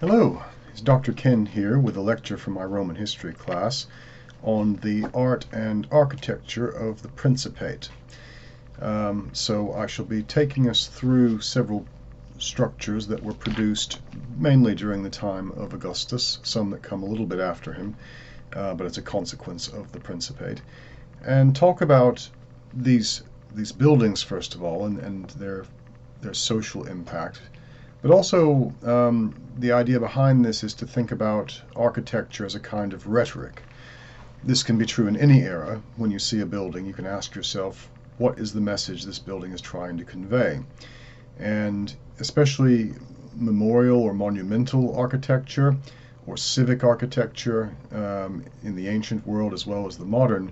Hello, it's Dr. Ken here with a lecture from my Roman history class on the art and architecture of the Principate. So I shall be taking us through several structures that were produced mainly during the time of Augustus, some that come a little bit after him, but it's a consequence of the Principate, and talk about these buildings first of all and their social impact. But also, the idea behind this is to think about architecture as a kind of rhetoric. This can be true in any era. When you see a building, you can ask yourself, what is the message this building is trying to convey? And especially memorial or monumental architecture or civic architecture in the ancient world as well as the modern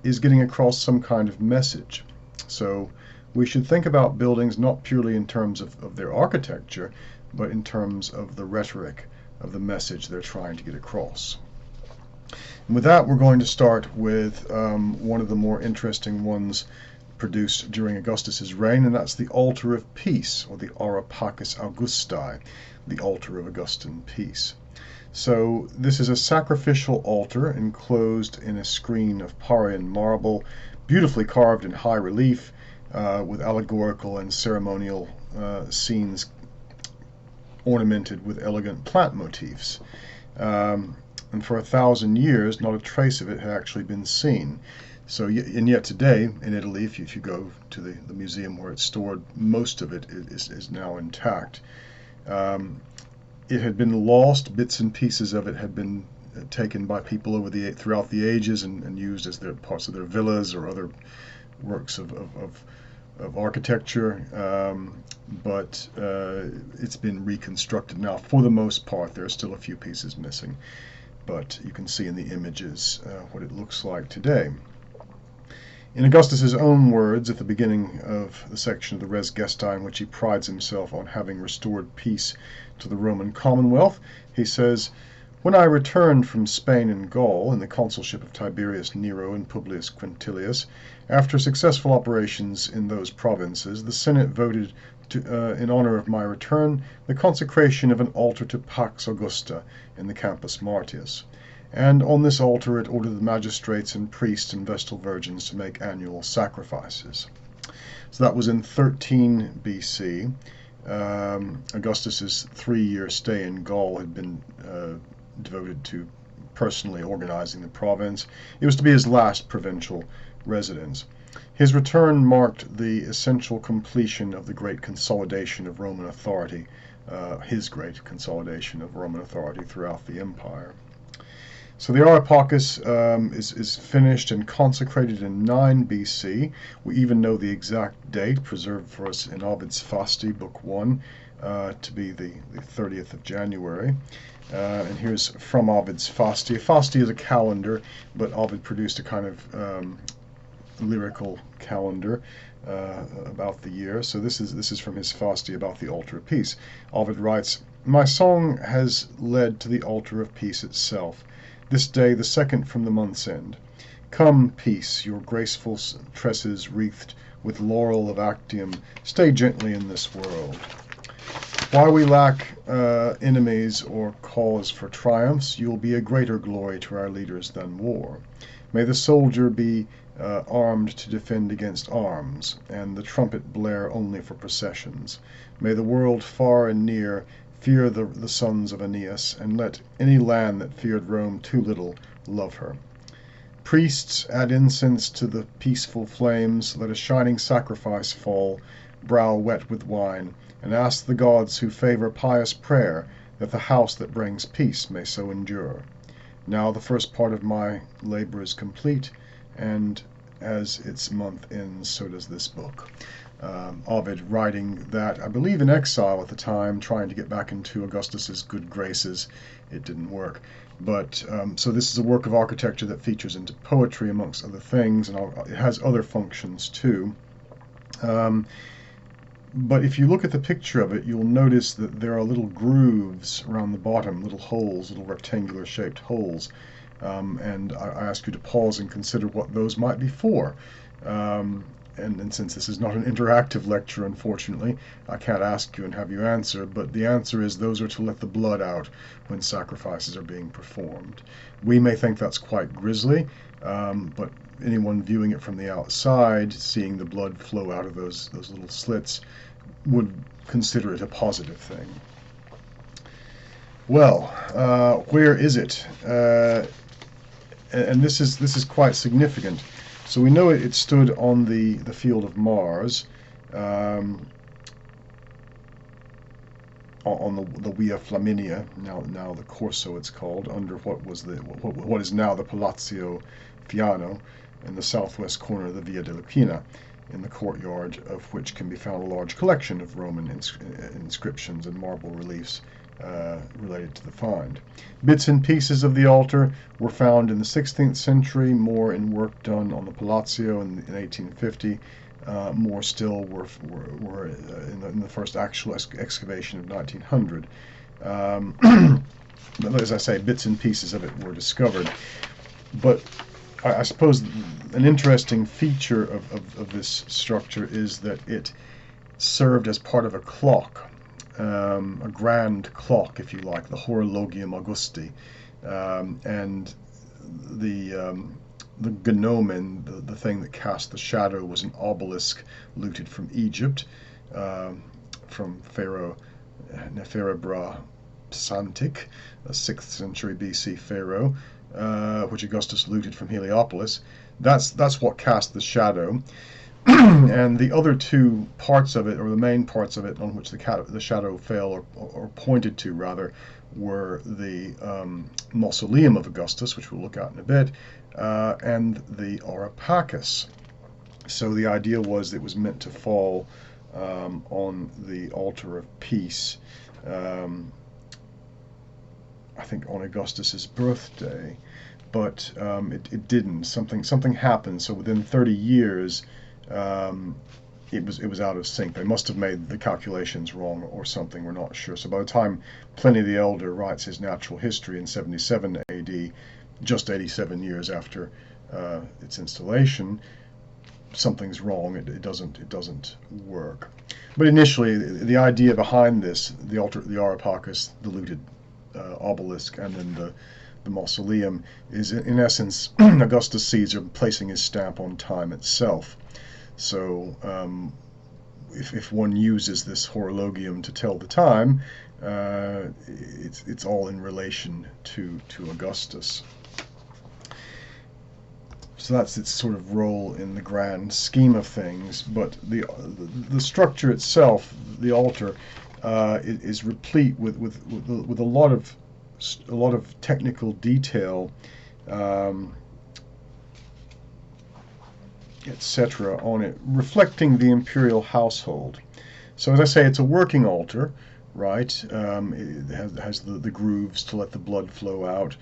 is getting across some kind of message. So we should think about buildings not purely in terms of their architecture, but in terms of the rhetoric of the message they're trying to get across. And with that, we're going to start with one of the more interesting ones produced during Augustus's reign, and that's the Altar of Peace, or the Aura Pacis Augusti, the Altar of Augustan Peace. So this is a sacrificial altar enclosed in a screen of Parian marble, beautifully carved in high relief, with allegorical and ceremonial scenes ornamented with elegant plant motifs. And for 1,000 years, not a trace of it had actually been seen. So, and yet today in Italy, if you go to the museum where it's stored, most of it is now intact. It had been lost, bits and pieces of it had been taken by people throughout the ages and used as their parts of their villas or other works of architecture, but it's been reconstructed now for the most part. There are still a few pieces missing, but you can see in the images what it looks like today. In Augustus's own words at the beginning of the section of the Res Gestae in which he prides himself on having restored peace to the Roman Commonwealth, he says, "When I returned from Spain and Gaul in the consulship of Tiberius Nero and Publius Quintilius, after successful operations in those provinces, the Senate voted in honor of my return the consecration of an altar to Pax Augusta in the Campus Martius. And on this altar it ordered the magistrates and priests and Vestal Virgins to make annual sacrifices." So that was in 13 BC. Augustus's 3-year stay in Gaul had been devoted to personally organizing the province. It was to be his last provincial residence. His return marked the essential completion of the great consolidation of Roman authority, his great consolidation of Roman authority throughout the empire. So the Aura Pacis is finished and consecrated in 9 BC. We even know the exact date, preserved for us in Ovid's Fasti, Book 1, to be the 30th of January. And here's from Ovid's Fasti. Fasti is a calendar, but Ovid produced a kind of lyrical calendar about the year. So this is from his Fasti about the Altar of Peace. Ovid writes, "My song has led to the Altar of Peace itself, this day the second from the month's end. Come, peace, your graceful tresses wreathed with laurel of Actium, stay gently in this world. While we lack enemies or cause for triumphs, you will be a greater glory to our leaders than war. May the soldier be armed to defend against arms, and the trumpet blare only for processions. May the world far and near fear the sons of Aeneas, and let any land that feared Rome too little love her. Priests, add incense to the peaceful flames, let a shining sacrifice fall, brow wet with wine, and ask the gods who favor pious prayer that the house that brings peace may so endure. Now the first part of my labor is complete, and as its month ends, so does this book." Ovid writing that, I believe, in exile at the time, trying to get back into Augustus's good graces. It didn't work. But so this is a work of architecture that features into poetry, amongst other things, and it has other functions too. But if you look at the picture of it, you'll notice that there are little grooves around the bottom, little holes, little rectangular shaped holes. And I ask you to pause and consider what those might be for. and since this is not an interactive lecture, unfortunately, I can't ask you and have you answer, but the answer is those are to let the blood out when sacrifices are being performed. We may think that's quite grisly, but anyone viewing it from the outside, seeing the blood flow out of those little slits, would consider it a positive thing. Well, where is it? And this is quite significant. So we know it stood on the field of Mars, on the Via Flaminia, now the Corso it's called, under what is now the Palazzo Fiano, in the southwest corner of the Via della Quina, in the courtyard of which can be found a large collection of Roman inscriptions and marble reliefs related to the find. Bits and pieces of the altar were found in the 16th century, more in work done on the Palazzo in 1850. More still were in the first actual excavation of 1900. But as I say, bits and pieces of it were discovered. But I suppose an interesting feature of this structure is that it served as part of a clock, a grand clock, if you like, the Horologium Augusti, and the gnomon, the thing that cast the shadow, was an obelisk looted from Egypt, from Pharaoh Neferebra Psantik, a 6th century BC pharaoh, which Augustus looted from Heliopolis. That's what cast the shadow. And the other two parts of it, or the main parts of it on which the shadow fell, or pointed to rather, were the Mausoleum of Augustus, which we'll look at in a bit, and the Areopagus. So the idea was it was meant to fall on the altar of peace, I think on Augustus's birthday, but it didn't. Something happened. So within 30 years, it was out of sync. They must have made the calculations wrong or something. We're not sure. So by the time Pliny the Elder writes his Natural History in 77 A.D., just 87 years after its installation, something's wrong. It doesn't work. But initially, the idea behind this, the altar, the Areopagus, the looted obelisk, and then the mausoleum, is in essence Augustus Caesar placing his stamp on time itself. So if one uses this horologium to tell the time, it's all in relation to Augustus. So that's its sort of role in the grand scheme of things. But the structure itself, the altar, is replete with a lot of technical detail, etc. on it, reflecting the imperial household. So as I say, it's a working altar, right? It has the grooves to let the blood flow out.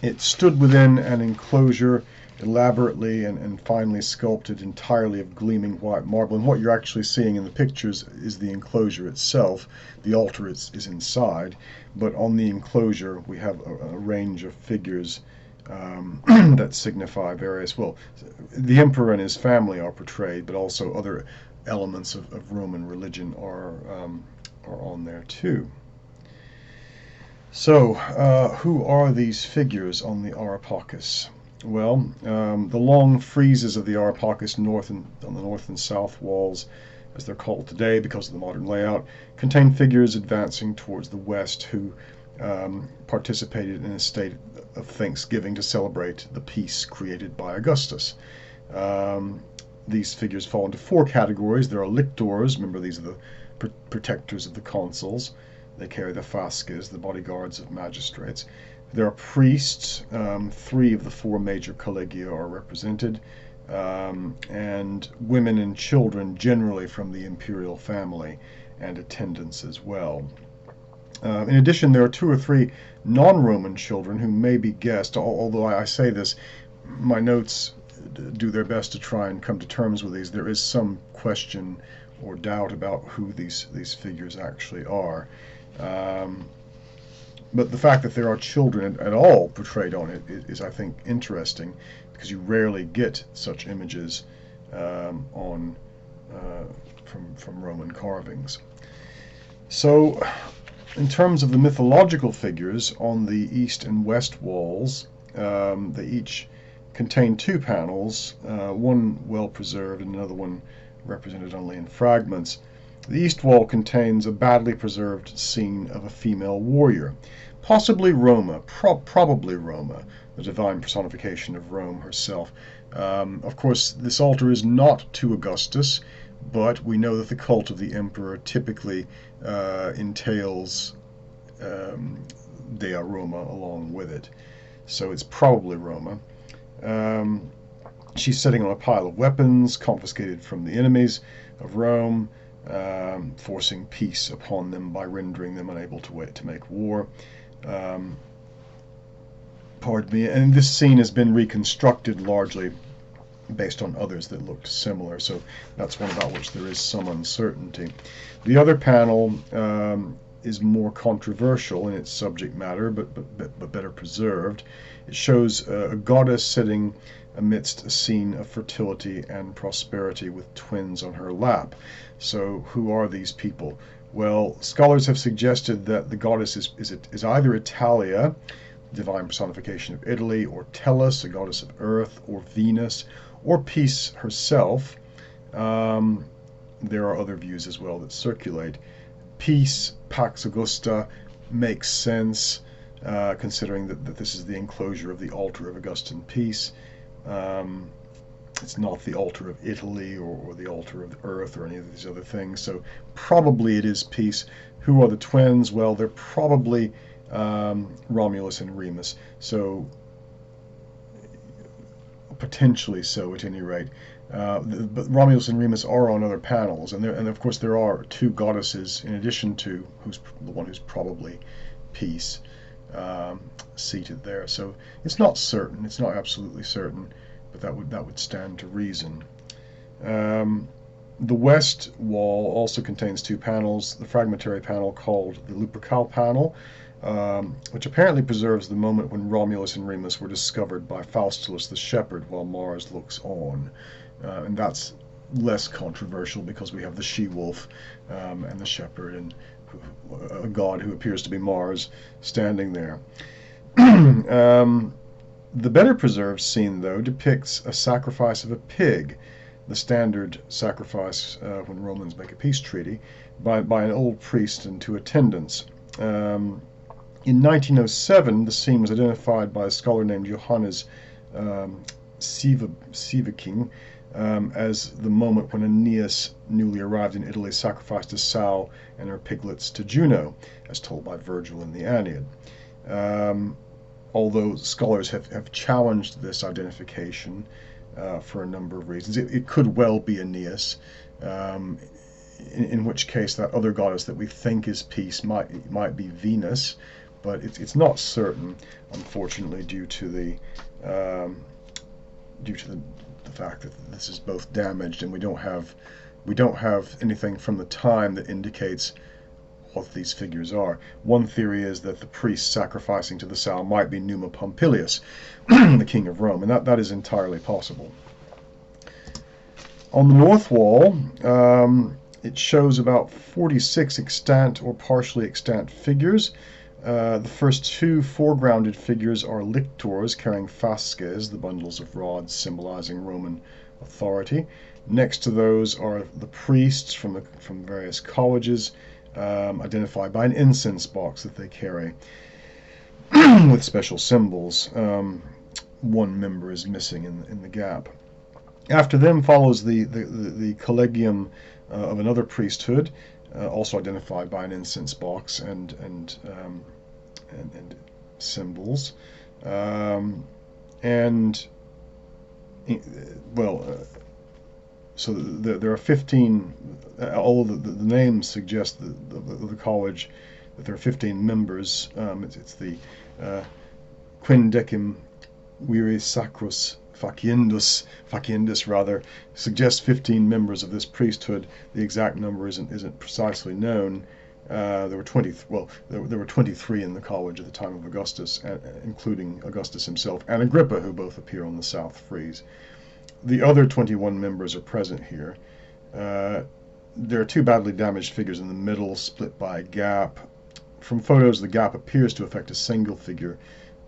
It stood within an enclosure, elaborately and finely sculpted entirely of gleaming white marble. And what you're actually seeing in the pictures is the enclosure itself. The altar is inside, but on the enclosure we have a range of figures that signify various, well, the emperor and his family are portrayed, but also other elements of Roman religion are on there too. So, who are these figures on the Areopagus? Well, the long friezes of the Areopagus on the north and south walls, as they're called today because of the modern layout, contain figures advancing towards the west who participated in a state of thanksgiving to celebrate the peace created by Augustus. These figures fall into four categories. There are lictors. Remember, these are the protectors of the consuls. They carry the fasces, the bodyguards of magistrates. There are priests. 3 of the 4 major collegia are represented, and women and children, generally from the imperial family, and attendants as well. In addition, there are 2 or 3 non-Roman children who may be guessed, although I say this, my notes do their best to try and come to terms with these. There is some question or doubt about who these figures actually are. But the fact that there are children at all portrayed on it is, I think, interesting. because you rarely get such images on from Roman carvings. So, in terms of the mythological figures on the east and west walls, they each contain two panels, one well preserved and another one represented only in fragments. The east wall contains a badly preserved scene of a female warrior, possibly Roma, probably Roma, the divine personification of Rome herself. Of course, this altar is not to Augustus, but we know that the cult of the emperor typically entails Dea Roma along with it. So it's probably Roma. She's sitting on a pile of weapons confiscated from the enemies of Rome, forcing peace upon them by rendering them unable to make war. Pardon me. And this scene has been reconstructed largely based on others that looked similar, so that's one about which there is some uncertainty. The other panel is more controversial in its subject matter, but better preserved. It shows a goddess sitting amidst a scene of fertility and prosperity with twins on her lap. So who are these people? Well, scholars have suggested that the goddess is either Italia, divine personification of Italy, or Tellus, a goddess of earth, or Venus, or Peace herself. There are other views as well that circulate. Peace, Pax Augusta, makes sense, considering that this is the enclosure of the altar of Augustan peace. It's not the altar of Italy or the altar of the earth or any of these other things, so probably it is peace. Who are the twins? Well, they're probably Romulus and Remus, so potentially so at any rate. But Romulus and Remus are on other panels, and of course there are two goddesses in addition to the one who's probably Peace seated there. So it's not certain, it's not absolutely certain, but that would stand to reason. The west wall also contains two panels, the fragmentary panel called the Lupercal panel, which apparently preserves the moment when Romulus and Remus were discovered by Faustulus the shepherd while Mars looks on. And that's less controversial because we have the she-wolf and the shepherd and a god who appears to be Mars standing there. The better preserved scene, though, depicts a sacrifice of a pig, the standard sacrifice when Romans make a peace treaty, by an old priest and two attendants. In 1907, the scene was identified by a scholar named Johannes Sieveking as the moment when Aeneas, newly arrived in Italy, sacrificed a sow and her piglets to Juno, as told by Virgil in the Aeneid. Although scholars have challenged this identification for a number of reasons. It could well be Aeneas, in which case that other goddess that we think is peace might be Venus, but it's not certain, unfortunately, due to the fact that this is both damaged and we don't have anything from the time that indicates what these figures are. One theory is that the priest sacrificing to the sow might be Numa Pompilius, the king of Rome, and that is entirely possible. On the north wall, it shows about 46 extant or partially extant figures. The first two foregrounded figures are lictors carrying fasces, the bundles of rods symbolizing Roman authority. Next to those are the priests from various colleges, identified by an incense box that they carry with special symbols. One member is missing in the gap. After them follows the collegium of another priesthood, also identified by an incense box and symbols. So there are 15, although the names suggest the college that there are 15 members. It's the Quindecim Viris Sacros Faciendus rather, suggests 15 members of this priesthood. The exact number isn't precisely known. There were 20. Well, there were 23 in the college at the time of Augustus, including Augustus himself and Agrippa, who both appear on the south frieze. The other 21 members are present here. There are two badly damaged figures in the middle, split by a gap. From photos, the gap appears to affect a single figure,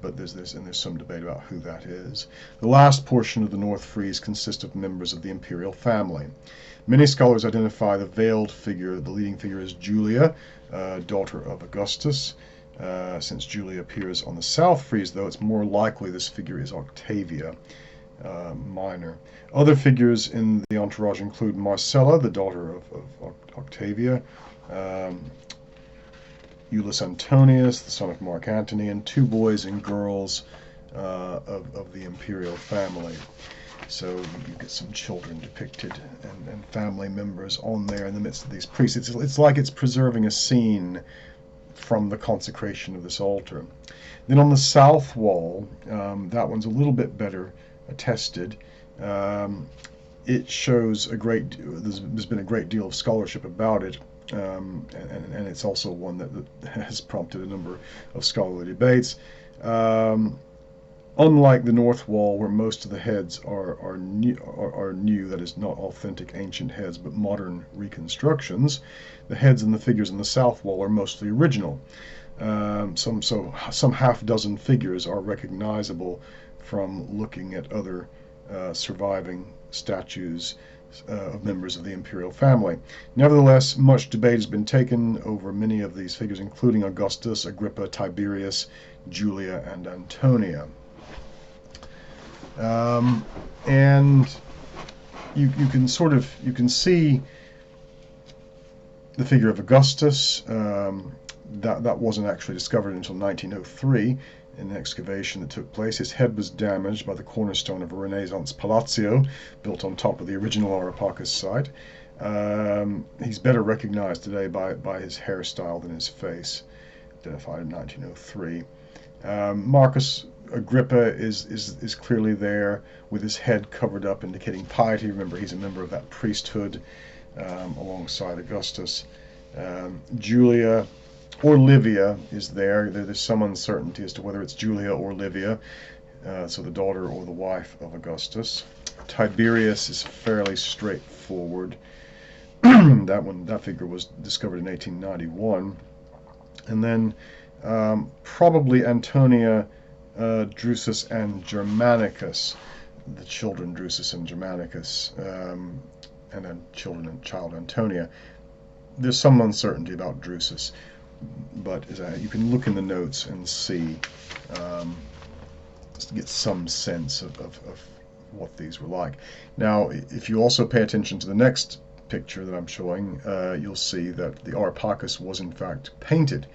but there's some debate about who that is. The last portion of the north frieze consists of members of the imperial family. Many scholars identify the veiled figure, the leading figure, as Julia, daughter of Augustus. Since Julia appears on the south frieze, though, it's more likely this figure is Octavia Minor. Other figures in the entourage include Marcella, the daughter of Octavia, Iullus Antonius, the son of Mark Antony, and two boys and girls of the imperial family. So you get some children depicted and family members on there in the midst of these priests. It's like it's preserving a scene from the consecration of this altar. Then on the south wall, that one's a little bit better attested. It shows there's been a great deal of scholarship about it. And it's also one that has prompted a number of scholarly debates. Unlike the north wall, where most of the heads are new, that is, not authentic ancient heads, but modern reconstructions, the heads and the figures in the south wall are mostly original. Some half dozen figures are recognizable from looking at other surviving statues of members of the imperial family. Nevertheless, much debate has been taken over many of these figures, including Augustus, Agrippa, Tiberius, Julia, and Antonia. And you can see the figure of Augustus. That wasn't actually discovered until 1903 in an excavation that took place. His head was damaged by the cornerstone of a Renaissance palazzo built on top of the original Areopagus site. He's better recognized today by his hairstyle than his face, identified in 1903. Marcus Agrippa is clearly there with his head covered up, indicating piety. Remember, he's a member of that priesthood alongside Augustus. Julia or Livia is there. There's some uncertainty as to whether it's Julia or Livia, so the daughter or the wife of Augustus. Tiberius is fairly straightforward. That figure was discovered in 1891. And then probably Antonia, Drusus, and Germanicus, the children Drusus and Germanicus, and then child Antonia. There's some uncertainty about Drusus, but you can look in the notes and see, just to get some sense of what these were like. Now, if you also pay attention to the next picture that I'm showing, you'll see that the Areopagus was in fact painted.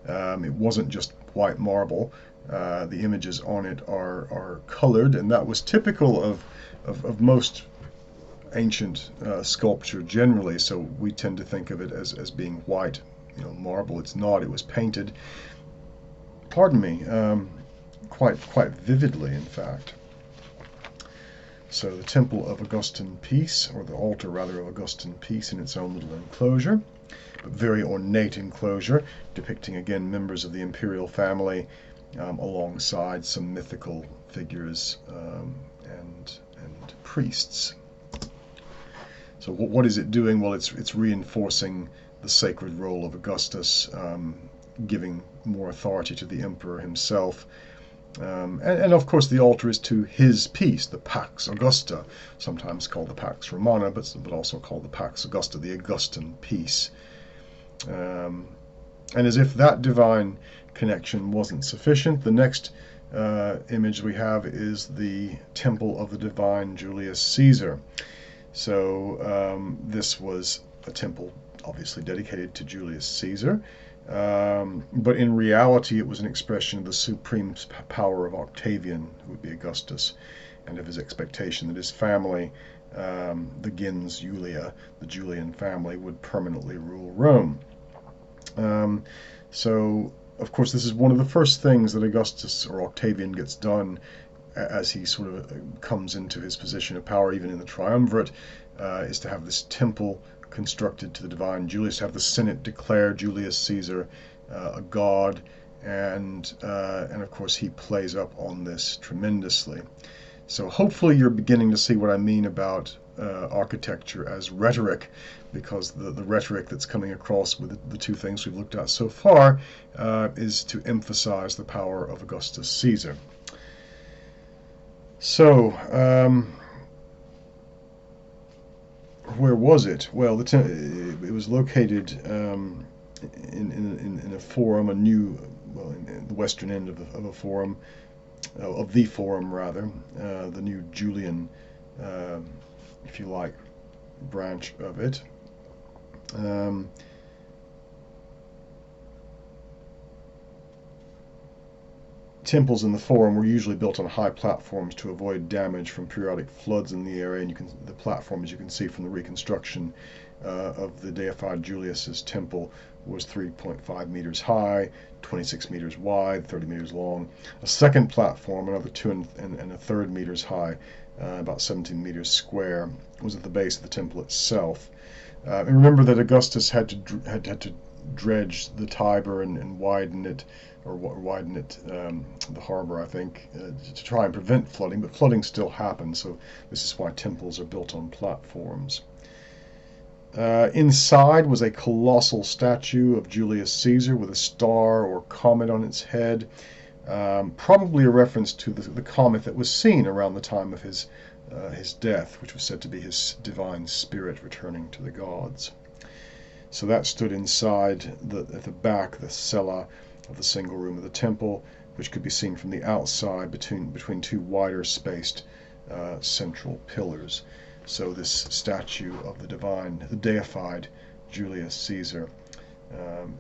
It wasn't just white marble. The images on it are colored, and that was typical of most ancient sculpture generally, so we tend to think of it as being white, marble. It's not. It was painted, pardon me, quite vividly, in fact. So the Temple of Augustan Peace, or the altar rather of Augustan Peace, in its own little enclosure, but very ornate enclosure, depicting again members of the imperial family, alongside some mythical figures and priests. So what is it doing? Well, it's reinforcing the sacred role of Augustus, giving more authority to the emperor himself. And of course the altar is to his peace, the Pax Augusta, sometimes called the Pax Romana, but also called the Pax Augusta, the Augustan peace. And as if that divine connection wasn't sufficient, the next image we have is the Temple of the Divine Julius Caesar. So this was a temple obviously dedicated to Julius Caesar, but in reality it was an expression of the supreme power of Octavian, who would be Augustus, and of his expectation that his family, the gens Julia, the Julian family, would permanently rule Rome. So of course this is one of the first things that Augustus or Octavian gets done as he sort of comes into his position of power, even in the triumvirate, is to have this temple constructed to the divine Julius, to have the Senate declare Julius Caesar a god, and of course he plays up on this tremendously. So hopefully you're beginning to see what I mean about architecture as rhetoric, because the rhetoric that's coming across with the two things we've looked at so far is to emphasize the power of Augustus Caesar. So, where was it? Well, it was located in a forum, in the western end of a forum, of the forum rather, the new Julian, if you like, branch of it. Temples in the forum were usually built on high platforms to avoid damage from periodic floods in the area, and the platform, as you can see from the reconstruction of the deified Julius's temple, was 3.5 meters high, 26 meters wide, 30 meters long. A second platform, another 2 1/3 meters high, about 17 meters square, was at the base of the temple itself. And remember that Augustus had to dredge the Tiber and widen it, the harbor, I think, to try and prevent flooding, but flooding still happened, so this is why temples are built on platforms. Inside was a colossal statue of Julius Caesar with a star or comet on its head, probably a reference to the comet that was seen around the time of his death, which was said to be his divine spirit returning to the gods. So that stood inside at the back, the cella of the single room of the temple, which could be seen from the outside between two wider spaced central pillars. So this statue of the deified Julius Caesar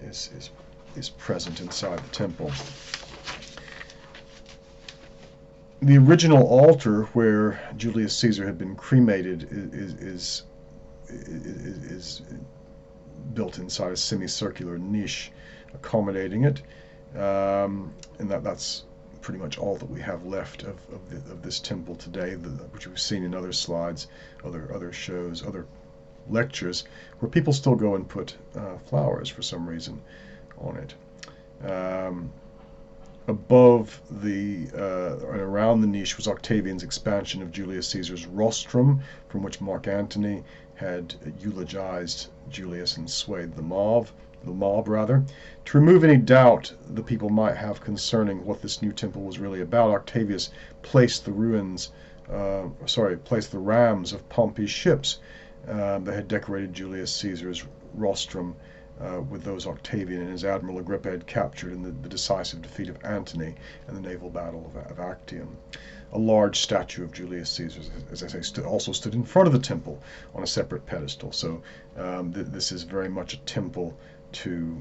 is present inside the temple. The original altar where Julius Caesar had been cremated is built inside a semicircular niche accommodating it, and that's pretty much all that we have left of this temple today, which we've seen in other slides, other shows, other lectures, where people still go and put flowers for some reason on it. Above and around the niche was Octavian's expansion of Julius Caesar's rostrum, from which Mark Antony had eulogized Julius and swayed the mob. To remove any doubt the people might have concerning what this new temple was really about, Octavius placed the rams of Pompey's ships that had decorated Julius Caesar's rostrum with those Octavian and his admiral Agrippa had captured in the decisive defeat of Antony and the naval battle of Actium. A large statue of Julius Caesar, as I say, also stood in front of the temple on a separate pedestal. So this is very much a temple to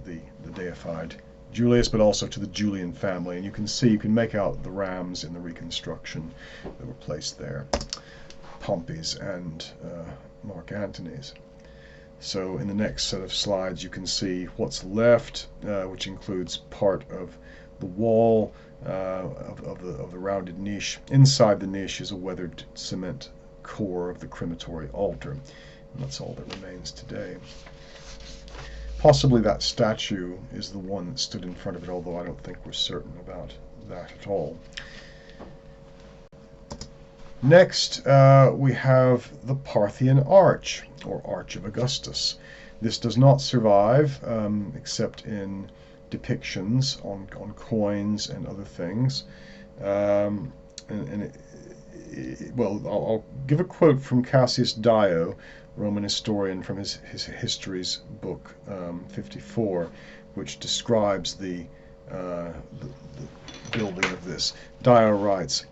the deified Julius, but also to the Julian family. And you can make out the rams in the reconstruction that were placed there, Pompey's and Mark Antony's. So in the next set of slides you can see what's left, which includes part of the wall of the rounded niche. Inside the niche is a weathered cement core of the crematory altar. And that's all that remains today. Possibly that statue is the one that stood in front of it, although I don't think we're certain about that at all. Next, we have the Parthian Arch, or Arch of Augustus. This does not survive, except in depictions on coins and other things. Well, I'll give a quote from Cassius Dio, Roman historian, from his Histories book 54, which describes the building of this. Dio writes,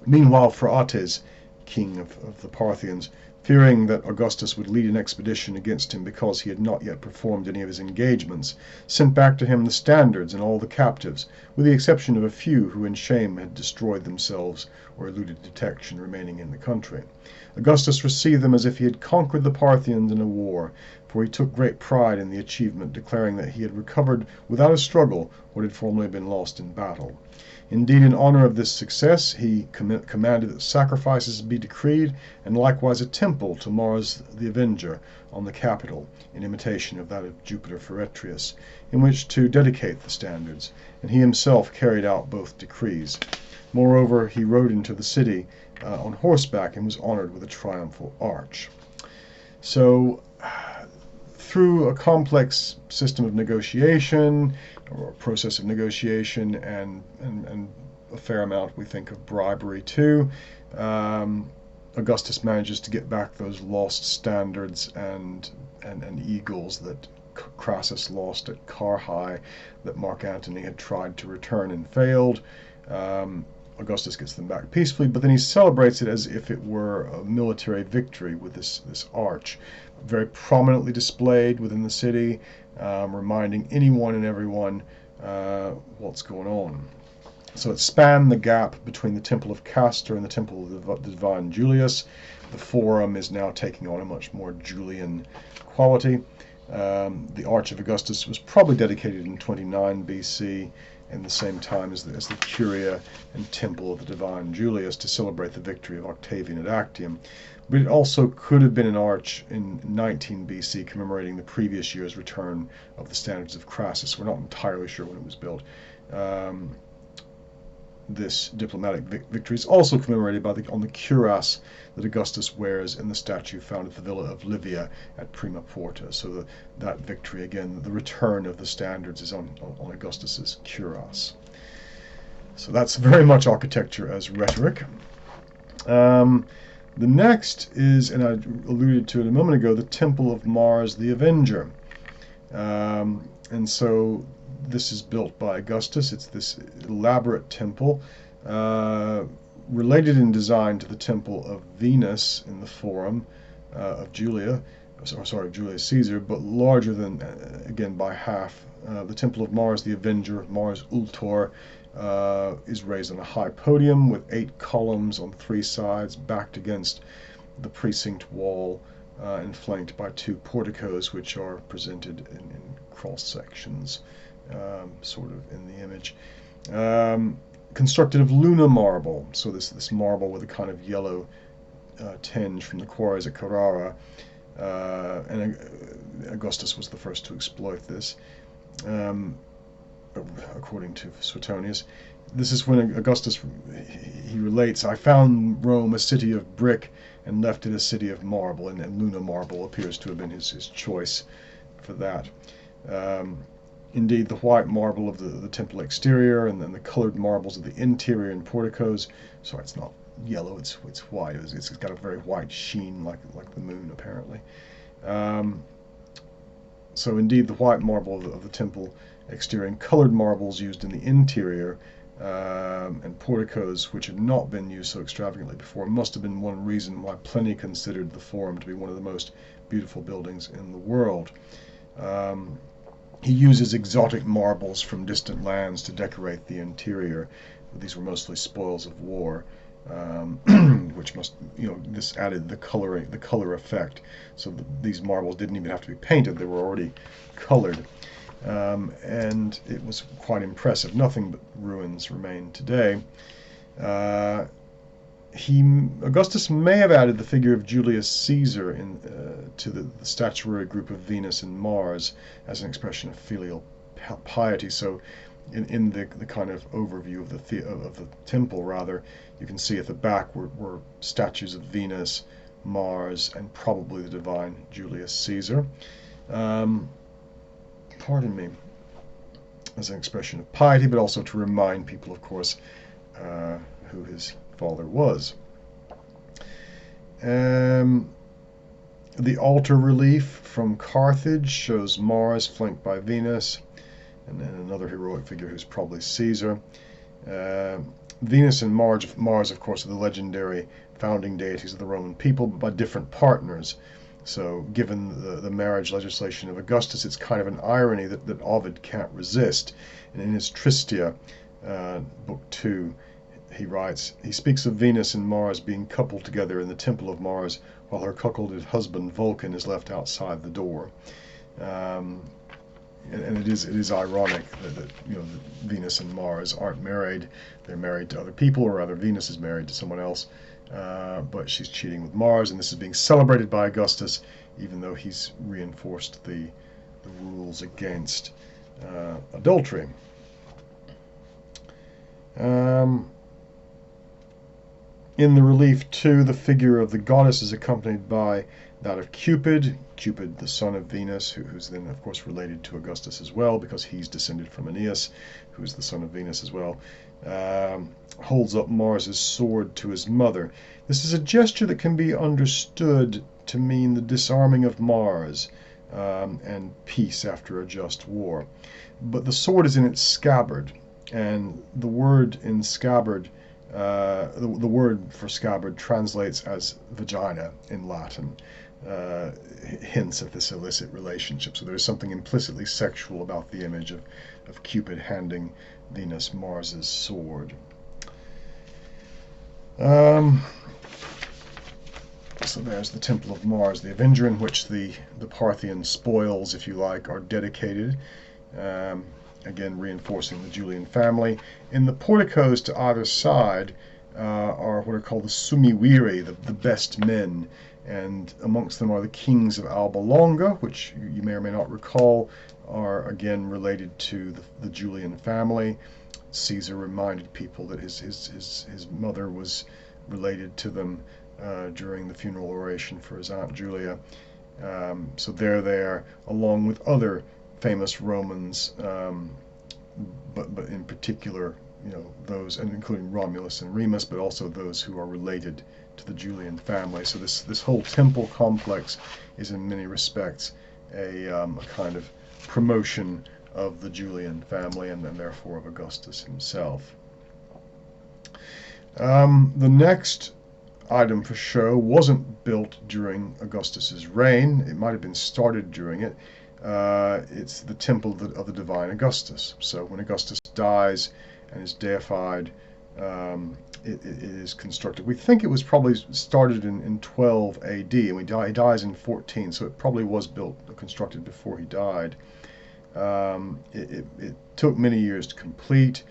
"Meanwhile Phraates, king of the Parthians, fearing that Augustus would lead an expedition against him because he had not yet performed any of his engagements, sent back to him the standards and all the captives, with the exception of a few who in shame had destroyed themselves or eluded detection, remaining in the country. Augustus received them as if he had conquered the Parthians in a war, for he took great pride in the achievement, declaring that he had recovered without a struggle what had formerly been lost in battle. Indeed, in honor of this success, he commanded that sacrifices be decreed, and likewise a temple to Mars the Avenger on the Capitol, in imitation of that of Jupiter Feretrius, in which to dedicate the standards, and he himself carried out both decrees. Moreover, he rode into the city on horseback and was honored with a triumphal arch. So, through a complex system of negotiation, or a process of negotiation, and a fair amount, we think, of bribery too, Augustus manages to get back those lost standards and eagles that Crassus lost at Carrhae, that Mark Antony had tried to return and failed. Augustus gets them back peacefully, but then he celebrates it as if it were a military victory with this arch, very prominently displayed within the city, reminding anyone and everyone what's going on. So it spanned the gap between the Temple of Castor and the Temple of the Divine Julius. The Forum is now taking on a much more Julian quality. The Arch of Augustus was probably dedicated in 29 BC, in the same time as the Curia and Temple of the Divine Julius, to celebrate the victory of Octavian at Actium. But it also could have been an arch in 19 BC, commemorating the previous year's return of the standards of Crassus. We're not entirely sure when it was built. This diplomatic victory is also commemorated on the cuirass that Augustus wears in the statue found at the villa of Livia at Prima Porta. So that victory, again, the return of the standards, is on Augustus's cuirass. So that's very much architecture as rhetoric. The next is, and I alluded to it a moment ago, the Temple of Mars the Avenger. And so this is built by Augustus. It's this elaborate temple, related in design to the Temple of Venus in the Forum of Julius Caesar, but larger than, again, by half. The Temple of Mars the Avenger, Mars Ultor, is raised on a high podium with 8 columns on 3 sides, backed against the precinct wall, and flanked by 2 porticos, which are presented in cross sections, sort of in the image. Constructed of Luna marble, so this marble with a kind of yellow tinge from the quarries at Carrara, and Augustus was the first to exploit this, according to Suetonius. This is when Augustus, he relates, I found Rome a city of brick and left it a city of marble, and Luna marble appears to have been his choice for that. Indeed, the white marble of the temple exterior, and then the colored marbles of the interior and porticos. Sorry, it's not yellow; it's white. It's got a very white sheen, like the moon, apparently. So, indeed, the white marble of the temple exterior and colored marbles used in the interior, and porticos, which had not been used so extravagantly before, must have been one reason why Pliny considered the Forum to be one of the most beautiful buildings in the world. He uses exotic marbles from distant lands to decorate the interior. These were mostly spoils of war, which must, this added the color effect. So these marbles didn't even have to be painted; they were already colored, and it was quite impressive. Nothing but ruins remain today. Augustus may have added the figure of Julius Caesar to the statuary group of Venus and Mars as an expression of filial piety. So in the kind of overview of the temple, rather, you can see at the back were statues of Venus, Mars, and probably the divine Julius Caesar. Pardon me, as an expression of piety, but also to remind people, of course, who his father was. The altar relief from Carthage shows Mars flanked by Venus, and then another heroic figure who's probably Caesar. Venus and Mars, of course, are the legendary founding deities of the Roman people, but by different partners. So given the marriage legislation of Augustus, it's kind of an irony that Ovid can't resist. And in his Tristia, Book 2, he speaks of Venus and Mars being coupled together in the Temple of Mars, while her cuckolded husband Vulcan is left outside the door. and it is ironic that Venus and Mars aren't married. They're married to other people, or rather Venus is married to someone else, but she's cheating with Mars, and this is being celebrated by Augustus, even though he's reinforced the rules against adultery. In the relief too, the figure of the goddess is accompanied by that of Cupid, the son of Venus, who's then of course related to Augustus as well, because he's descended from Aeneas, who's the son of Venus as well. Holds up Mars's sword to his mother. This is a gesture that can be understood to mean the disarming of Mars and peace after a just war. But the sword is in its scabbard, and the word in scabbard, the word for scabbard translates as vagina in Latin, hints at this illicit relationship. So there's something implicitly sexual about the image of Cupid handing Venus Mars's sword. So there's the Temple of Mars, the Avenger, in which the Parthian spoils, if you like, are dedicated. Again, reinforcing the Julian family. In the porticos to either side are what are called the sumiwiri, the best men, and amongst them are the kings of Alba Longa, which you may or may not recall are again related to the Julian family. Caesar reminded people that his mother was related to them during the funeral oration for his Aunt Julia. So they're there, along with other famous Romans, but in particular, those, and including Romulus and Remus, but also those who are related to the Julian family. So this whole temple complex is in many respects a kind of promotion of the Julian family, and then therefore of Augustus himself. The next item for show wasn't built during Augustus's reign. It might have been started during it. It's the Temple of the Divine Augustus. So when Augustus dies and is deified, it is constructed. We think it was probably started in 12 AD, and he dies in 14, so it probably was constructed before he died. It took many years to complete,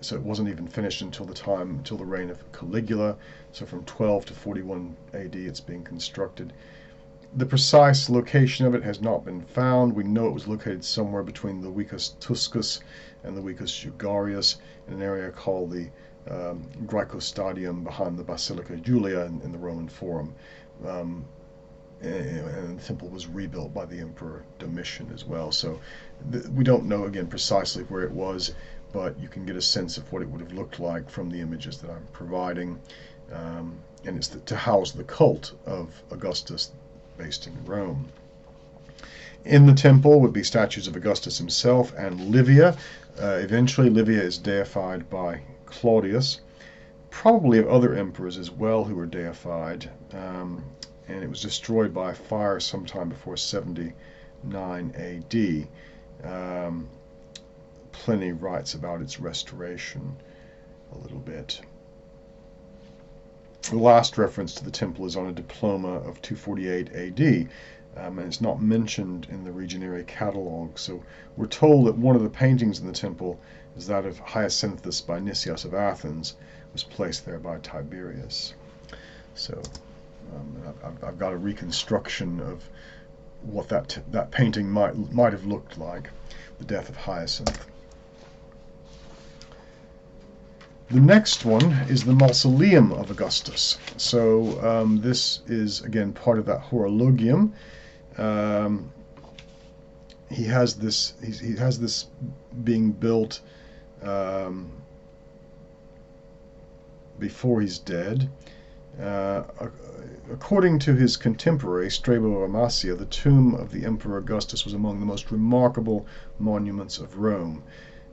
so it wasn't even finished until the reign of Caligula. So from 12 to 41 AD, it's being constructed. The precise location of it has not been found. We know it was located somewhere between the Vicus Tuscus and the Vicus Jugarius, in an area called the Graecostadium, behind the Basilica Julia in the Roman Forum. And the temple was rebuilt by the Emperor Domitian as well. So we don't know, again, precisely where it was, but you can get a sense of what it would have looked like from the images that I'm providing. And it's to house the cult of Augustus, based in Rome. In the temple would be statues of Augustus himself and Livia. Eventually, Livia is deified by Claudius, probably of other emperors as well who were deified, and it was destroyed by fire sometime before 79 AD. Pliny writes about its restoration a little bit. The last reference to the temple is on a diploma of 248 AD, and it's not mentioned in the Regionary Catalogue. So we're told that one of the paintings in the temple is that of Hyacinthus by Nicias of Athens, was placed there by Tiberius. So I've got a reconstruction of what that painting might have looked like, the death of Hyacinth. The next one is the Mausoleum of Augustus. So this is again part of that horologium. He has this being built before he's dead. According to his contemporary Strabo of Amasia, the tomb of the Emperor Augustus was among the most remarkable monuments of Rome.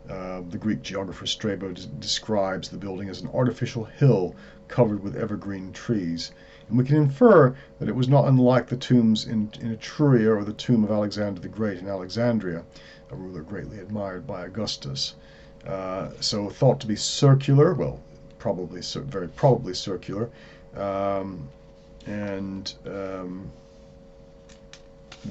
The Greek geographer Strabo describes the building as an artificial hill covered with evergreen trees. And we can infer that it was not unlike the tombs in Etruria or the tomb of Alexander the Great in Alexandria, a ruler greatly admired by Augustus. So thought to be circular, well, very probably circular, and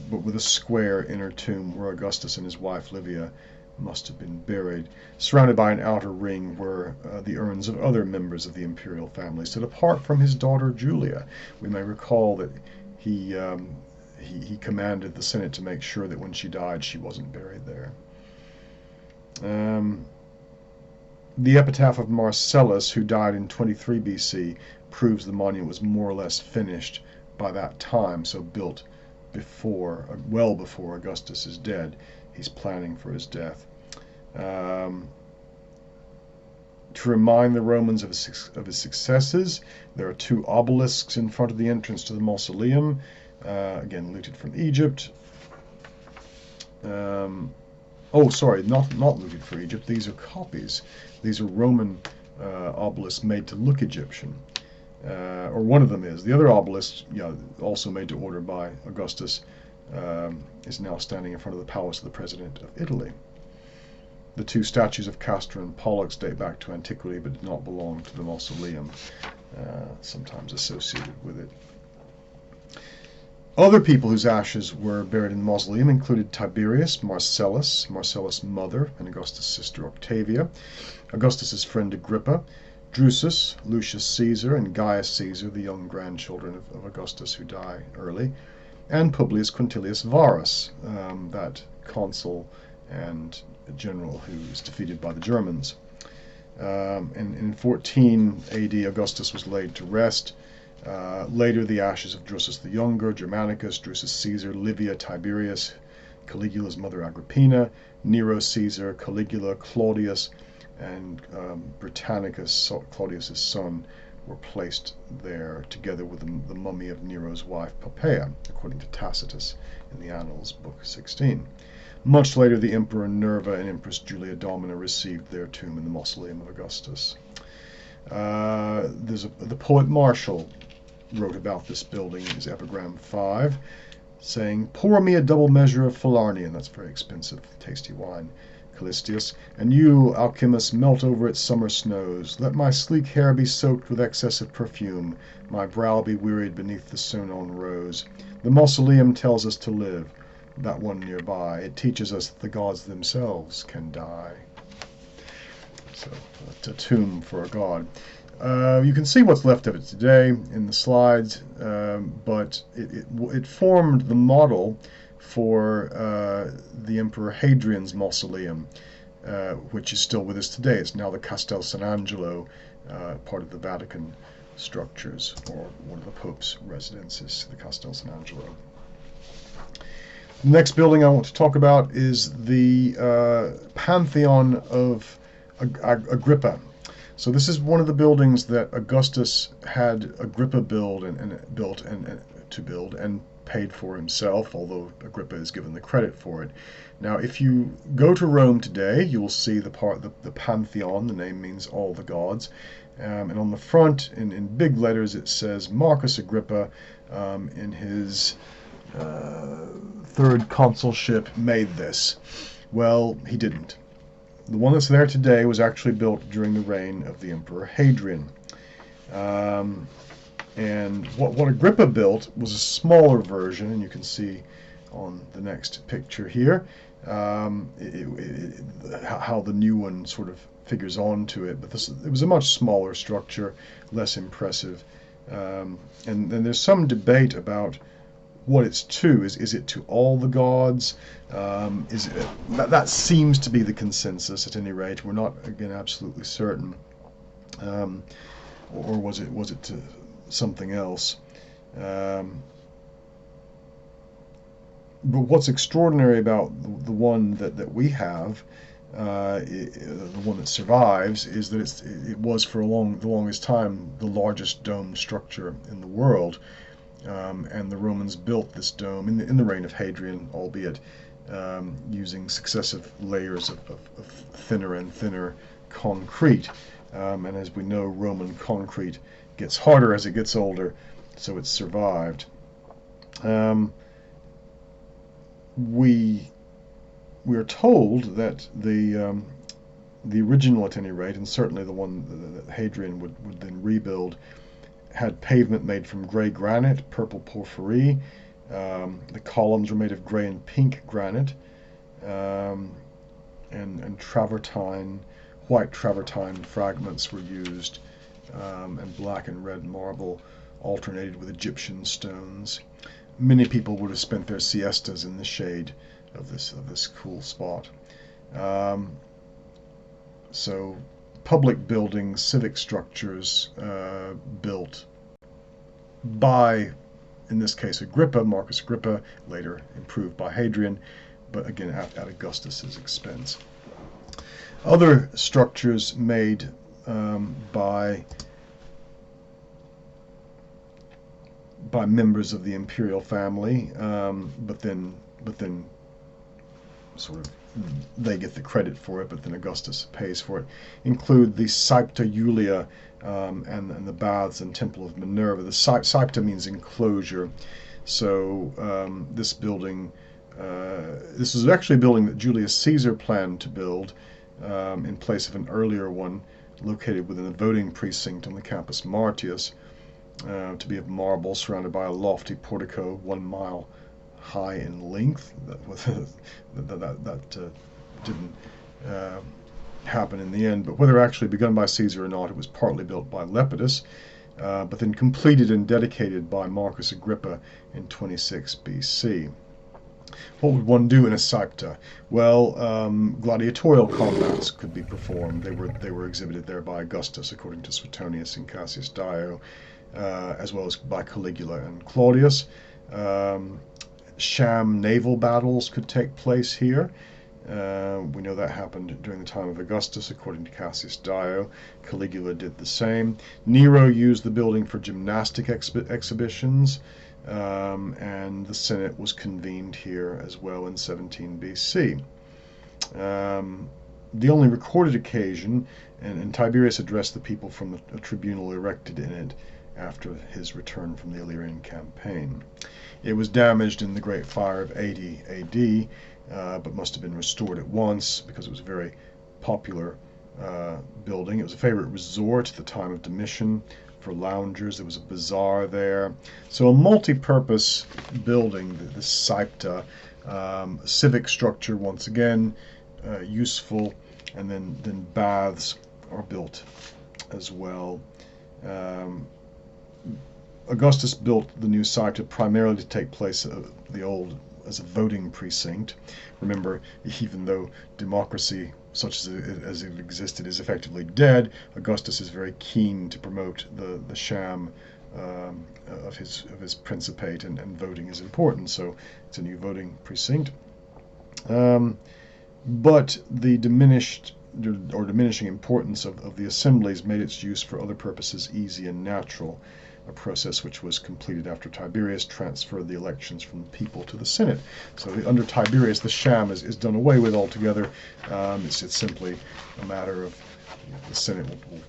but with a square inner tomb where Augustus and his wife Livia must have been buried, surrounded by an outer ring where the urns of other members of the imperial family stood apart from his daughter Julia. We may recall that he commanded the Senate to make sure that when she died, she wasn't buried there. The epitaph of Marcellus, who died in 23 BC, proves the monument was more or less finished by that time, so built well before Augustus is dead. He's planning for his death. To remind the Romans of his successes, there are 2 obelisks in front of the entrance to the mausoleum, again looted from Egypt. Sorry, not looted from Egypt. These are copies. These are Roman obelisks made to look Egyptian. Or one of them is. The other obelisk, also made to order by Augustus, is now standing in front of the palace of the President of Italy. The 2 statues of Castor and Pollux date back to antiquity but did not belong to the mausoleum, sometimes associated with it. Other people whose ashes were buried in the mausoleum included Tiberius, Marcellus' mother, and Augustus' sister Octavia, Augustus' friend Agrippa, Drusus, Lucius Caesar, and Gaius Caesar, the young grandchildren of Augustus who die early, and Publius Quintilius Varus, that consul and general who was defeated by the Germans. In 14 AD, Augustus was laid to rest. Later, the ashes of Drusus the Younger, Germanicus, Drusus Caesar, Livia, Tiberius, Caligula's mother Agrippina, Nero Caesar, Caligula, Claudius, and Britannicus, Claudius's son, were placed there together with the mummy of Nero's wife Poppaea, according to Tacitus in the Annals, Book 16. Much later, the Emperor Nerva and Empress Julia Domina received their tomb in the Mausoleum of Augustus. The poet Martial wrote about this building in his epigram 5, saying, "Pour me a double measure of Falernian," that's very expensive, tasty wine, Callistius, "and you, Alcimus, melt over its summer snows. Let my sleek hair be soaked with excessive perfume, my brow be wearied beneath the sown-on rose. The mausoleum tells us to live, that one nearby. It teaches us that the gods themselves can die." So, it's a tomb for a god. You can see what's left of it today in the slides, but it formed the model for the Emperor Hadrian's mausoleum, which is still with us today. It's now the Castel San Angelo, part of the Vatican structures, or one of the Pope's residences, the Castel San Angelo. The next building I want to talk about is the Pantheon of Agrippa. So this is one of the buildings that Augustus had Agrippa build and paid for himself, although Agrippa is given the credit for it. Now, if you go to Rome today, you will see the Pantheon. The name means all the gods, and on the front, in big letters, it says Marcus Agrippa, in his 3rd consulship, made this. Well, he didn't. The one that's there today was actually built during the reign of the Emperor Hadrian. And what Agrippa built was a smaller version, and you can see on the next picture here how the new one sort of figures onto it. But it was a much smaller structure, less impressive. And then there's some debate about what it's to. Is it to all the gods? That seems to be the consensus at any rate. We're not, again, absolutely certain. Or was it to something else? But what's extraordinary about the one that we have, the one that survives, is that it was for the longest time the largest domed structure in the world. And the Romans built this dome in the reign of Hadrian, albeit using successive layers of thinner and thinner concrete. And as we know, Roman concrete gets harder as it gets older, so it's survived. We are told that the original, at any rate, and certainly the one that Hadrian would then rebuild, had pavement made from gray granite, purple porphyry, The columns were made of gray and pink granite, um, and travertine, white travertine fragments were used, and black and red marble alternated with Egyptian stones. Many people would have spent their siestas in the shade of this cool spot. Um, so public buildings, civic structures built by, in this case, Agrippa, Marcus Agrippa, later improved by Hadrian, but again at Augustus's expense. Other structures made by members of the imperial family, but then sort of they get the credit for it, but then Augustus pays for it, include the Saepta Julia, and the baths and Temple of Minerva. The Saepta means enclosure, so this building, this was actually a building that Julius Caesar planned to build in place of an earlier one located within the voting precinct on the Campus Martius, to be of marble, surrounded by a lofty portico 1 mile high in length. That didn't happen in the end, but whether actually begun by Caesar or not, it was partly built by Lepidus, but then completed and dedicated by Marcus Agrippa in 26 BC. What would one do in a Saepta? Well, gladiatorial combats could be performed. They were exhibited there by Augustus, according to Suetonius and Cassius Dio, as well as by Caligula and Claudius. Sham naval battles could take place here. We know that happened during the time of Augustus, according to Cassius Dio. Caligula did the same. Nero used the building for gymnastic exhibitions, and the Senate was convened here as well in 17 BC. The only recorded occasion, and Tiberius addressed the people from a tribunal erected in it after his return from the Illyrian campaign. It was damaged in the Great Fire of 80 AD, but must have been restored at once because it was a very popular building. It was a favorite resort at the time of Domitian for loungers. There was a bazaar there. So a multi-purpose building, the Saepta, civic structure once again, useful, and then baths are built as well. Augustus built the new Saepta primarily to take place of the old as a voting precinct. Remember, even though democracy, such as it existed, is effectively dead, Augustus is very keen to promote the sham of his Principate, and voting is important, so it's a new voting precinct. But the diminishing importance of the assemblies made its use for other purposes easy and natural, a process which was completed after Tiberius transferred the elections from the people to the Senate. So under Tiberius, the sham is done away with altogether. It's simply a matter of the Senate will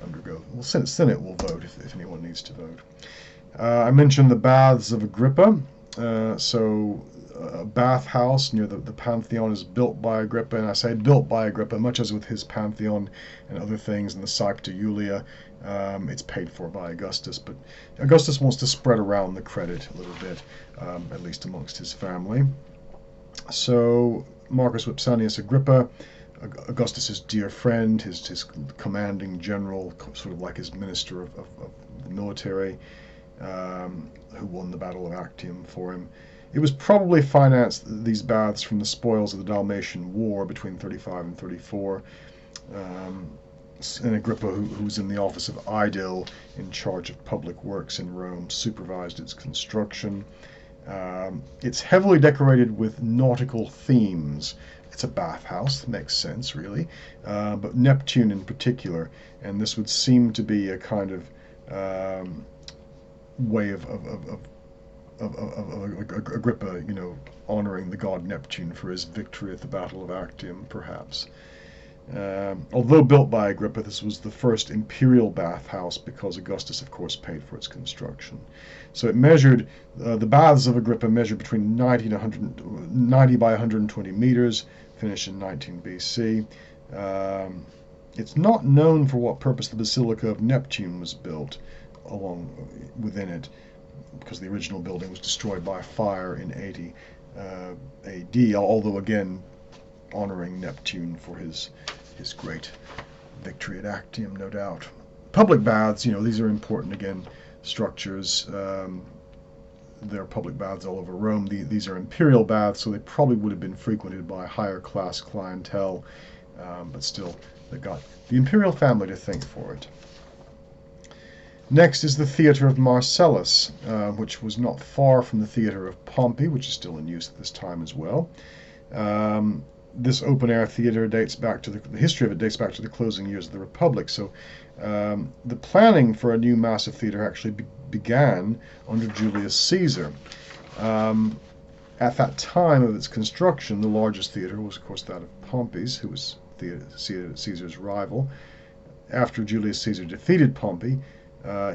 undergo. Well, Senate will vote if anyone needs to vote. I mentioned the baths of Agrippa. A bathhouse near the Pantheon is built by Agrippa, and I say built by Agrippa, much as with his Pantheon and other things in the Saepta Julia. It's paid for by Augustus, but Augustus wants to spread around the credit a little bit, at least amongst his family. So Marcus Vipsanius Agrippa, Augustus's dear friend, his commanding general, sort of like his minister of the military, who won the Battle of Actium for him. It was probably financed, these baths, from the spoils of the Dalmatian War between 35 and 34. And Agrippa, who was in the office of aedile, in charge of public works in Rome, supervised its construction. It's heavily decorated with nautical themes. It's a bathhouse, makes sense, really, but Neptune in particular, and this would seem to be a kind of way of Agrippa, honoring the god Neptune for his victory at the Battle of Actium, perhaps. Although built by Agrippa, this was the first imperial bathhouse because Augustus, of course, paid for its construction. So it measured, the baths of Agrippa measured between 90 by 120 meters, finished in 19 BC. It's not known for what purpose the Basilica of Neptune was built within it, because the original building was destroyed by fire in 80 AD, although again honoring Neptune for his great victory at Actium, no doubt. Public baths, these are important, again, structures. There are public baths all over Rome. These are imperial baths, so they probably would have been frequented by higher class clientele, but still, they got the imperial family to thank for it. Next is the Theatre of Marcellus, which was not far from the Theatre of Pompey, which is still in use at this time as well. This open-air theater dates back to the history of it dates back to the closing years of the Republic. So the planning for a new massive theater actually began under Julius Caesar. At that time of its construction, the largest theater was, of course, that of Pompey's, who was Caesar's rival. After Julius Caesar defeated Pompey,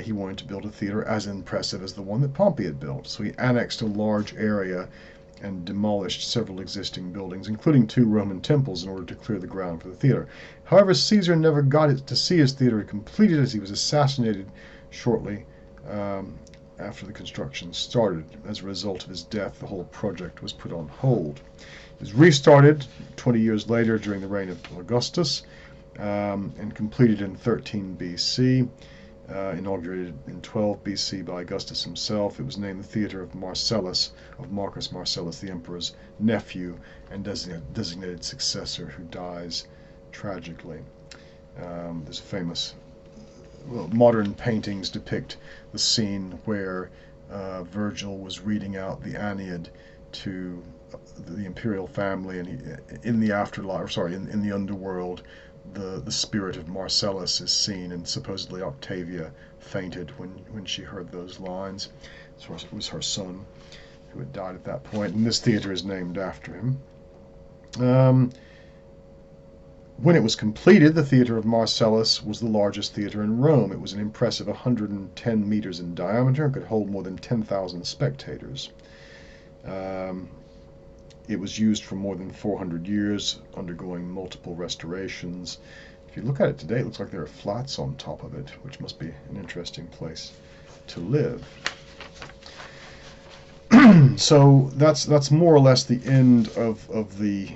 he wanted to build a theater as impressive as the one that Pompey had built. So he annexed a large area and demolished several existing buildings, including 2 Roman temples, in order to clear the ground for the theater. However, Caesar never got to see his theater completed, as he was assassinated shortly after the construction started. As a result of his death, the whole project was put on hold. It was restarted 20 years later during the reign of Augustus, and completed in 13 BC. Inaugurated in 12 BC by Augustus himself. It was named the Theatre of Marcellus, of Marcus Marcellus, the emperor's nephew and designated successor, who dies tragically. There's famous, modern paintings depict the scene where Virgil was reading out the Aeneid to the imperial family, and in the afterlife, in the underworld, the spirit of Marcellus is seen, and supposedly Octavia fainted when she heard those lines. So it was her son who had died at that point, and this theater is named after him. When it was completed, the Theater of Marcellus was the largest theater in Rome. It was an impressive 110 meters in diameter and could hold more than 10,000 spectators. It was used for more than 400 years, undergoing multiple restorations. If you look at it today, it looks like there are flats on top of it, which must be an interesting place to live. So that's more or less the end of the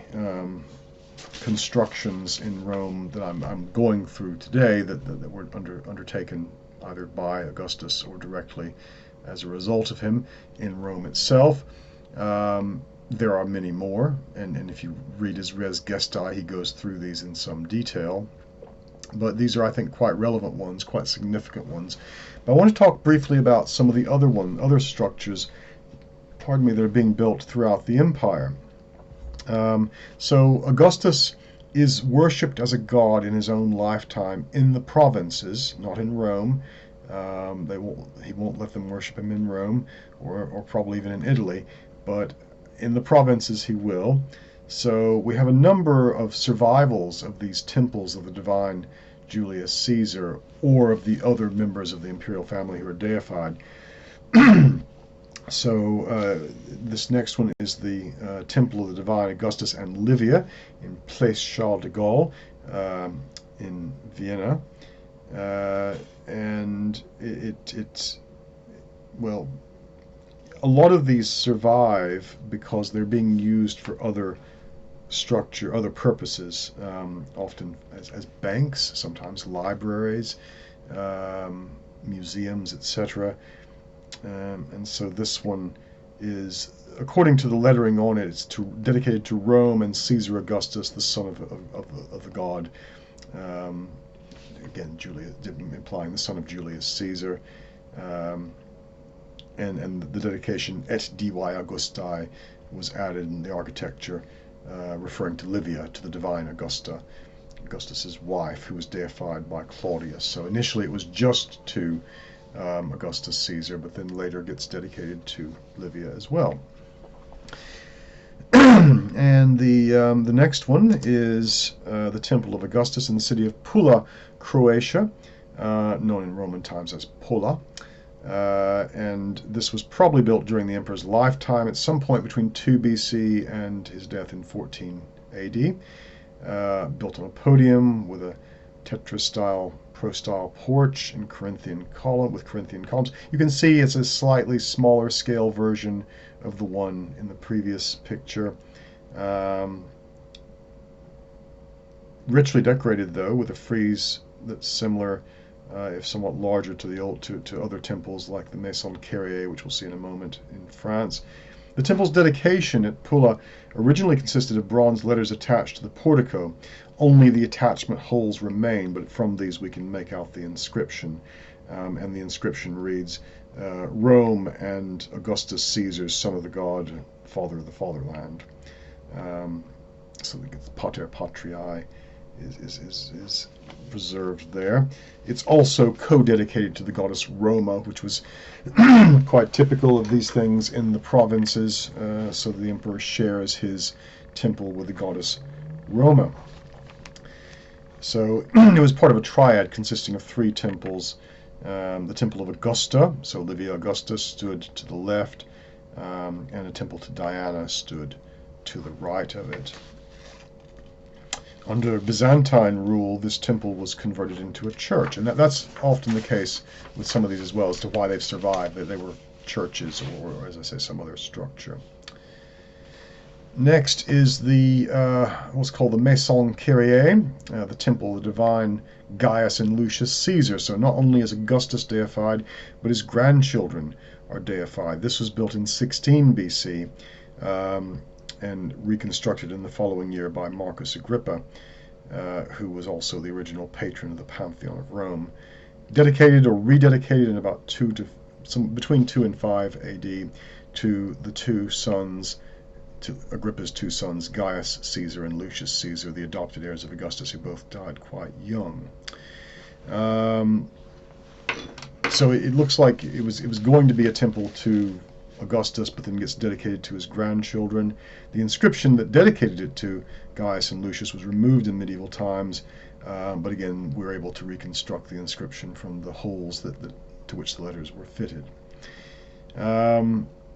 constructions in Rome that I'm going through today, that were undertaken either by Augustus or directly as a result of him in Rome itself. There are many more, and if you read his Res Gestae, he goes through these in some detail. But these are, I think, quite relevant ones, quite significant ones. But I want to talk briefly about some of the other structures, that are being built throughout the empire. So Augustus is worshipped as a god in his own lifetime in the provinces, not in Rome. He won't let them worship him in Rome, or probably even in Italy, but in the provinces he will. So we have a number of survivals of these temples of the divine Julius Caesar, or of the other members of the imperial family who are deified. So this next one is the Temple of the Divine Augustus and Livia in Place Charles de Gaulle in Vienna. And a lot of these survive because they're being used for other purposes, often as banks, sometimes libraries, museums, etc. And so this one is, according to the lettering on it, it's dedicated to Rome and Caesar Augustus, the son of the god. Again, Julius, implying the son of Julius Caesar. And the dedication Et Divi Augusti was added in the architecture, referring to Livia, to the divine Augustus's wife, who was deified by Claudius. So initially it was just to Augustus Caesar, but then later gets dedicated to Livia as well. And the next one is the Temple of Augustus in the city of Pula, Croatia, known in Roman times as Pola. And this was probably built during the emperor's lifetime at some point between 2 BC and his death in 14 AD. Built on a podium with a tetrastyle acrostyle porch and Corinthian column with Corinthian columns. You can see it's a slightly smaller scale version of the one in the previous picture. Richly decorated though, with a frieze that's similar, if somewhat larger, to to other temples like the Maison Carrier, which we'll see in a moment, in France. The temple's dedication at Pulla originally consisted of bronze letters attached to the portico. Only the attachment holes remain, but from these we can make out the inscription. And the inscription reads, Rome and Augustus Caesar, son of the god, father of the fatherland. So the Pater Patriae is preserved there. It's also co-dedicated to the goddess Roma, which was quite typical of these things in the provinces, so the emperor shares his temple with the goddess Roma. So it was part of a triad consisting of 3 temples. The Temple of Augusta, so Livia Augusta, stood to the left, and a temple to Diana stood to the right of it. Under Byzantine rule, this temple was converted into a church, and that's often the case with some of these as well, as to why they've survived, that they were churches or, as I say, some other structure. Next is the what's called the Maison Carrier, the temple of the divine Gaius and Lucius Caesar. So not only is Augustus deified, but his grandchildren are deified. This was built in 16 BC. And reconstructed in the following year by Marcus Agrippa, who was also the original patron of the Pantheon of Rome. Dedicated or rededicated in about between 2 and 5 AD to the 2 sons, to Agrippa's 2 sons, Gaius Caesar and Lucius Caesar, the adopted heirs of Augustus, who both died quite young. So it looks like it was going to be a temple to Augustus, but then gets dedicated to his grandchildren. The inscription that dedicated it to Gaius and Lucius was removed in medieval times, but again, we're able to reconstruct the inscription from the holes to which the letters were fitted.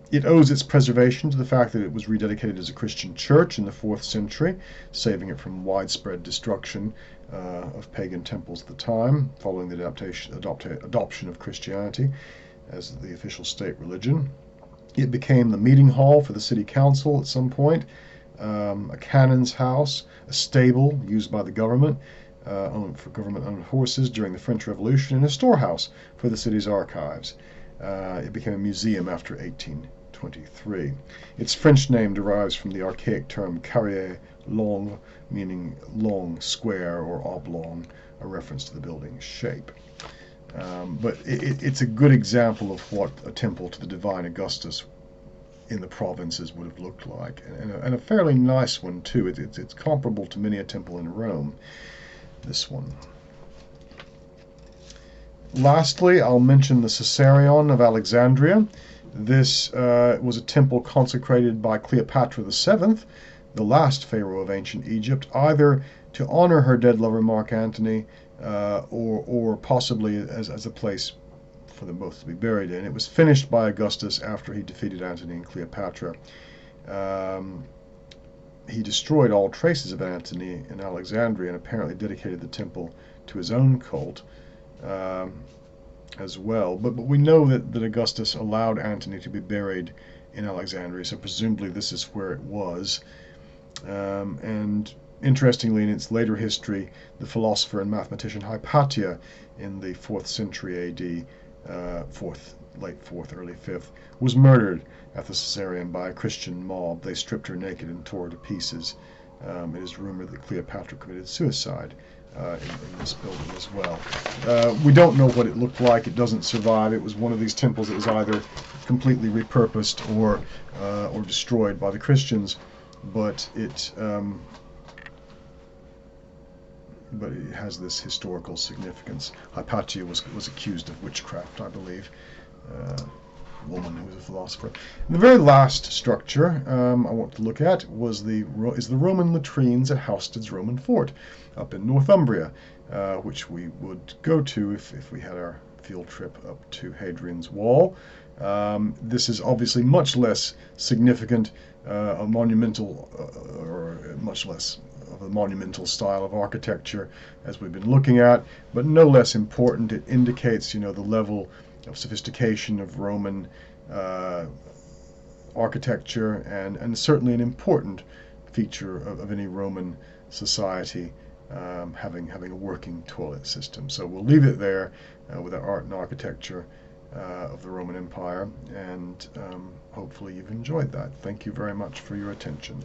It owes its preservation to the fact that it was rededicated as a Christian church in the 4th century, saving it from widespread destruction of pagan temples at the time, following the adoption of Christianity as the official state religion. It became the meeting hall for the city council at some point, a cannon's house, a stable used by the government for government-owned horses during the French Revolution, and a storehouse for the city's archives. It became a museum after 1823. Its French name derives from the archaic term carré long, meaning long, square, or oblong, a reference to the building's shape. But it's a good example of what a temple to the divine Augustus in the provinces would have looked like, and a fairly nice one too. It's comparable to many a temple in Rome, this one. Lastly, I'll mention the caesarean of Alexandria. This was a temple consecrated by Cleopatra VII, the last pharaoh of ancient Egypt, either to honor her dead lover Mark Antony, or possibly as a place for them both to be buried in. It was finished by Augustus after he defeated Antony and Cleopatra. He destroyed all traces of Antony in Alexandria and apparently dedicated the temple to his own cult as well. But we know that Augustus allowed Antony to be buried in Alexandria, so presumably this is where it was. And interestingly, in its later history, the philosopher and mathematician Hypatia in the 4th century AD, late 4th, early 5th, was murdered at the Caesarean by a Christian mob. They stripped her naked and tore her to pieces. It is rumored that Cleopatra committed suicide in this building as well. We don't know what it looked like. It doesn't survive. It was one of these temples that was either completely repurposed or destroyed by the Christians, but it has this historical significance. Hypatia was accused of witchcraft, I believe. A woman who was a philosopher. And the very last structure I want to look at is the Roman latrines at Housted's Roman fort up in Northumbria, which we would go to if we had our field trip up to Hadrian's Wall. This is obviously much less significant, a monumental, or much less of a monumental style of architecture, as we've been looking at, but no less important, it indicates, the level of sophistication of Roman architecture, and certainly an important feature of any Roman society, having a working toilet system. So we'll leave it there with our art and architecture of the Roman Empire, and hopefully you've enjoyed that. Thank you very much for your attention.